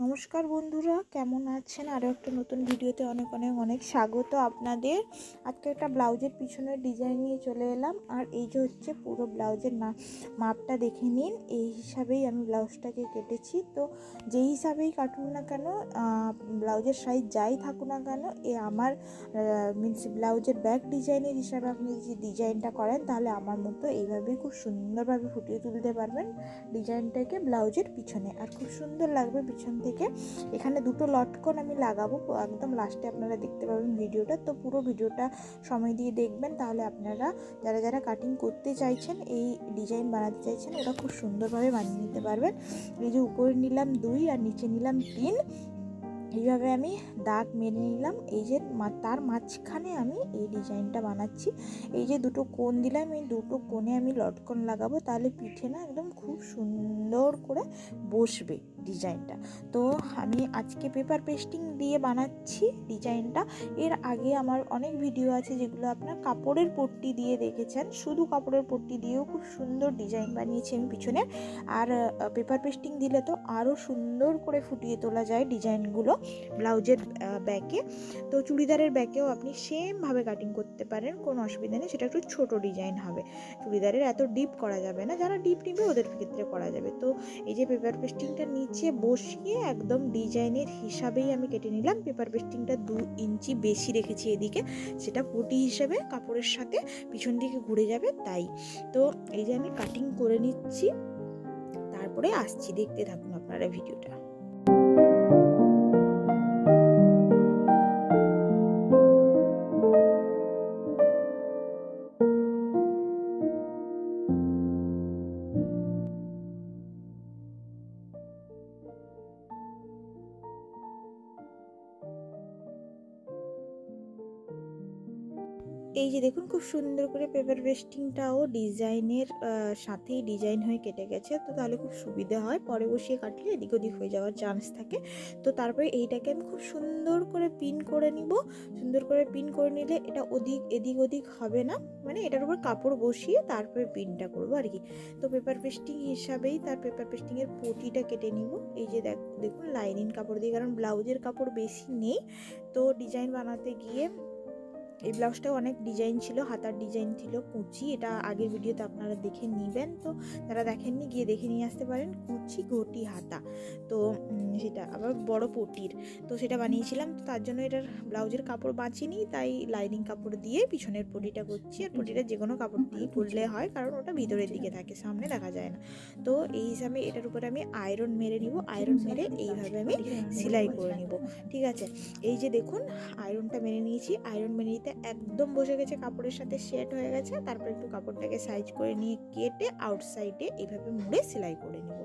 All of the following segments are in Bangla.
নমস্কার বন্ধুরা, কেমন আছেন? আরও একটা নতুন ভিডিওতে অনেক অনেক অনেক স্বাগত আপনাদের। আজকে একটা ব্লাউজের পিছনের ডিজাইন নিয়ে চলে এলাম। আর এই যে হচ্ছে পুরো ব্লাউজের মাপটা দেখে নিন। এই হিসাবেই আমি ব্লাউজটাকে কেটেছি। তো যেই হিসাবেই কাটুন না কেন, ব্লাউজের সাইজ যাই থাকুক না কেন, আমার মিন্স ব্লাউজের ব্যাক ডিজাইনের হিসাবে আপনি যদি ডিজাইনটা করেন, তাহলে আমার মতো এইভাবেই খুব সুন্দরভাবে ফুটিয়ে তুলতে পারবেন ডিজাইনটাকে ব্লাউজের পিছনে। আর খুব সুন্দর লাগবে পিছন থেকে। এখানে দুটো লটকন আমি লাগাবো, একদম লাস্টে আপনারা দেখতে পাবেন ভিডিওটা। তো পুরো ভিডিওটা সময় দিয়ে দেখবেন, তাহলে আপনারা যারা যারা কাটিং করতে চাইছেন, এই ডিজাইন বানাতে চাইছেন, ওরা খুব সুন্দরভাবে বানিয়ে নিতে পারবেন। এই যে উপরে নিলাম 2 আর নিচে নিলাম 3, এইভাবে আমি দাগ মেরে নিলাম। এই যে তার মাঝখানে আমি এই ডিজাইনটা বানাচ্ছি। এই যে দুটো কোণ দিলাম, এই দুটো কোণে আমি লটকন লাগাবো, তাহলে পিঠে না একদম খুব সুন্দর করে বসবে ডিজাইনটা। তো আমি আজকে পেপার পেস্টিং দিয়ে বানাচ্ছি ডিজাইনটা। এর আগে আমার অনেক ভিডিও আছে যেগুলো আপনার কাপড়ের পট্টি দিয়ে দেখেছেন। শুধু কাপড়ের পট্টি দিয়েও খুব সুন্দর ডিজাইন বানিয়েছি আমি পিছনে। আর পেপার পেস্টিং দিলে তো আরও সুন্দর করে ফুটিয়ে তোলা যায় ডিজাইনগুলো ব্লাউজের ব্যাকে। তো চুড়িদারের ব্যাকেও আপনি সেমভাবে কাটিং করতে পারেন, কোনো অসুবিধা নেই। সেটা একটু ছোট ডিজাইন হবে, চুড়িদারের এত ডিপ করা যাবে না। যারা ডিপ নিবে ওদের ক্ষেত্রে করা যাবে। তো এই যে পেপার পেস্টিংটা নিচে বসিয়ে একদম ডিজাইনের হিসাবেই আমি কেটে নিলাম। পেপার পেস্টিংটা 2 ইঞ্চি বেশি রেখেছি এদিকে, সেটা পটি হিসেবে কাপড়ের সাথে পিছন দিকে ঘুরে যাবে তাই। তো এই যে আমি কাটিং করে নিচ্ছি, তারপরে আসছি, দেখতে থাকুন আপনারা ভিডিওটা। এই যে দেখুন, খুব সুন্দর করে পেপার পেস্টিংটাও ডিজাইনের সাথেই ডিজাইন হয়ে কেটে গেছে। তো তাহলে খুব সুবিধা হয়, পরে বসিয়ে কাটলে এদিক ওদিক হয়ে যাওয়ার চান্স থাকে। তো তারপরে এইটাকে আমি খুব সুন্দর করে পিন করে নিব। সুন্দর করে পিন করে নিলে এটা এদিক ওদিক হবে না, মানে এটার উপর কাপড় বসিয়ে তারপরে পিনটা করবো আর কি। তো পেপার পেস্টিং হিসাবেই তার পেপার পেস্টিংয়ের পটিটা কেটে নিব। এই যে দেখুন লাইনিং কাপড় দিয়ে, কারণ ব্লাউজের কাপড় বেশি নেই। তো ডিজাইন বানাতে গিয়ে এই ব্লাউজটাও অনেক ডিজাইন ছিল, হাতার ডিজাইন ছিল, কুচি। এটা আগের ভিডিওতে আপনারা দেখে নেবেন, তো যারা দেখেননি গিয়ে দেখে নিয়ে আসতে পারেন। কুচি, ঘটি, হাতা, তো সেটা আবার বড় পটির। তো সেটা বানিয়েছিলাম। তো তার জন্য এটার ব্লাউজের কাপড় বাঁচিনি, তাই লাইনিং কাপড় দিয়ে পিছনের পটিটা করছি। আর পটিটা যে কোনো কাপড় দিয়ে করলে হয়, কারণ ওটা ভিতরের দিকে থাকে, সামনে দেখা যায় না। তো এই হিসাবে এটার উপরে আমি আয়রন মেরে নিব। আয়রন মেরে এইভাবে আমি সেলাই করে নিব, ঠিক আছে। এই যে দেখুন, আয়রনটা মেরে নিয়েছি। আয়রন মেরে নিতে একদম বসে গেছে, কাপড়ের সাথে সেট হয়ে গেছে। তারপর একটু কাপড়টাকে সাইজ করে নিয়ে কেটে আউটসাইডে এইভাবে মুড়ে সেলাই করে নেব।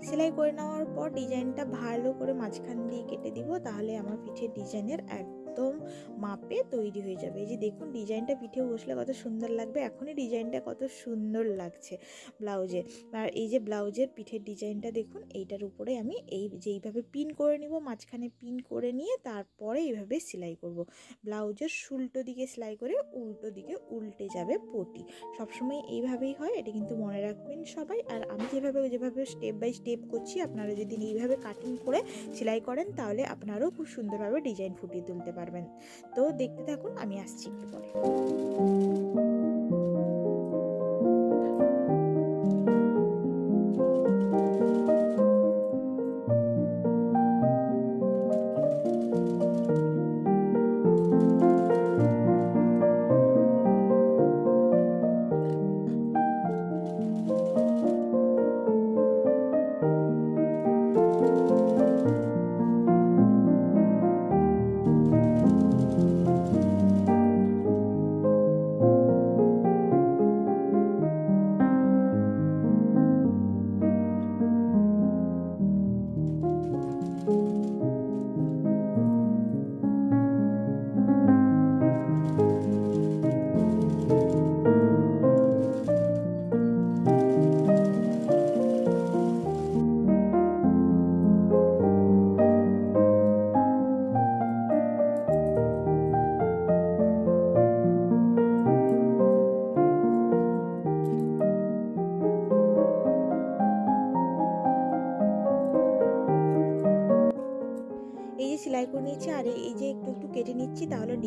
সেলাই করে নেওয়ার পর ডিজাইনটা ভালো করে মাঝখান দিয়ে কেটে দিব, তাহলে আমার পিঠের ডিজাইনের একদম মাপে তৈরি হয়ে যাবে। এই যে দেখুন, ডিজাইনটা পিঠে বসলে কত সুন্দর লাগবে। এখনই ডিজাইনটা কত সুন্দর লাগছে ব্লাউজে। আর এই যে ব্লাউজের পিঠের ডিজাইনটা দেখুন, এইটার উপরে আমি এইভাবে পিন করে নিব। মাঝখানে পিন করে নিয়ে তারপরে এইভাবে সেলাই করব। ব্লাউজের উল্টো দিকে সেলাই করে উল্টো দিকে উল্টে যাবে পটি। সবসময় এইভাবেই হয়, এটা কিন্তু মনে রাখবেন সবাই। আর আমি যেভাবে স্টেপ বাই স্টেপ করছি, আপনারা যদি এইভাবে কাটিং করে সেলাই করেন, তাহলে আপনারাও খুব সুন্দরভাবে ডিজাইন ফুটিয়ে তুলতে পারবেন। তো দেখতে থাকুন, আমি আসছি একটু পরে।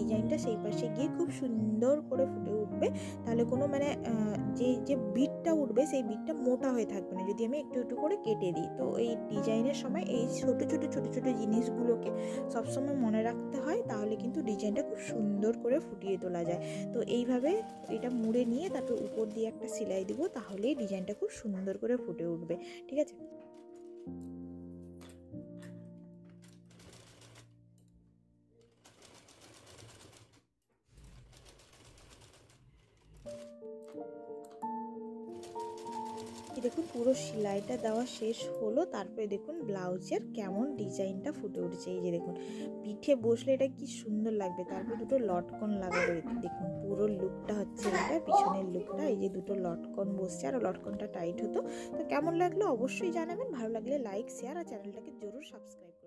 ডিজাইনটা সেই পাশে গিয়ে খুব সুন্দর করে ফুটে উঠবে। তাহলে কোনো মানে যে বিটটা উঠবে সেই বিটটা মোটা হয়ে থাকবে না যদি আমি একটু একটু করে কেটে দিই। তো এই ডিজাইনের সময় এই ছোট ছোট জিনিসগুলোকে সবসময় মনে রাখতে হয়, তাহলে কিন্তু ডিজাইনটা খুব সুন্দর করে ফুটিয়ে তোলা যায়। তো এইভাবে এটা মুড়ে নিয়ে তারপর উপর দিয়ে একটা সেলাই দিব, তাহলেই ডিজাইনটা খুব সুন্দর করে ফুটে উঠবে। ঠিক আছে। দেখুন পুরো সেলাইটা দেওয়া শেষ হলো, তারপরে দেখুন ব্লাউজের কেমন ডিজাইনটা ফুটে উঠছে। এই যে দেখুন পিঠে বসলে এটা কি সুন্দর লাগবে। তারপরে দুটো লটকন লাগাবে, দেখুন পুরো লুকটা হচ্ছে এটা, পিছনের লুকটা। এই যে দুটো লটকন বসছে, আর লটকনটা টাইট হতো। তো কেমন লাগলো অবশ্যই জানাবেন। ভালো লাগলে লাইক, শেয়ার আর চ্যানেলটাকে জরুর সাবস্ক্রাইব।